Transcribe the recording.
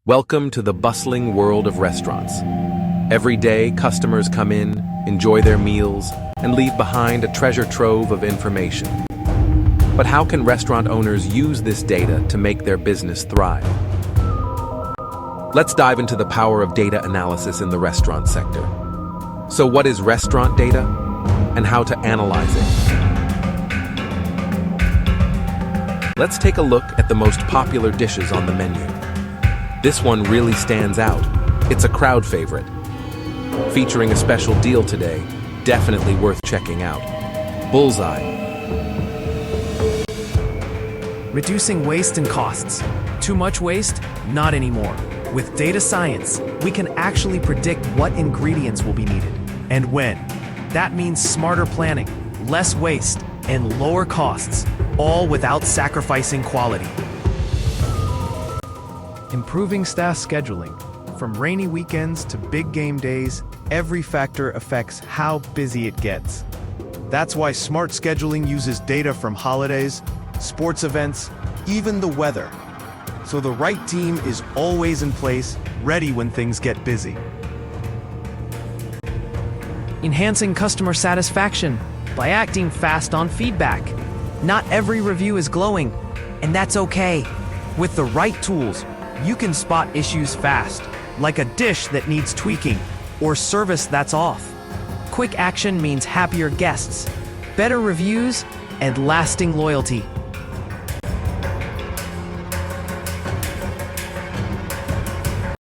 Welcome to the bustling world of restaurants. Every day, customers come in, enjoy their meals, and leave behind a treasure trove of information. But how can restaurant owners use this data to make their business thrive? Let's dive into the power of data analysis in the restaurant sector. So what is restaurant data, and how to analyze it? Let's take a look at the most popular dishes on the menu. This one really stands out. It's a crowd favorite. Featuring a special deal today, definitely worth checking out. Bullseye. Reducing waste and costs. Too much waste? Not anymore. With data science, we can actually predict what ingredients will be needed and when. That means smarter planning, less waste, and lower costs, all without sacrificing quality. Improving staff scheduling. From rainy weekends to big game days, every factor affects how busy it gets. That's why smart scheduling uses data from holidays, sports events, even the weather. So the right team is always in place, ready when things get busy. Enhancing customer satisfaction by acting fast on feedback. Not every review is glowing, and that's okay. With the right tools, you can spot issues fast, like a dish that needs tweaking or service that's off. Quick action means happier guests, better reviews, and lasting loyalty.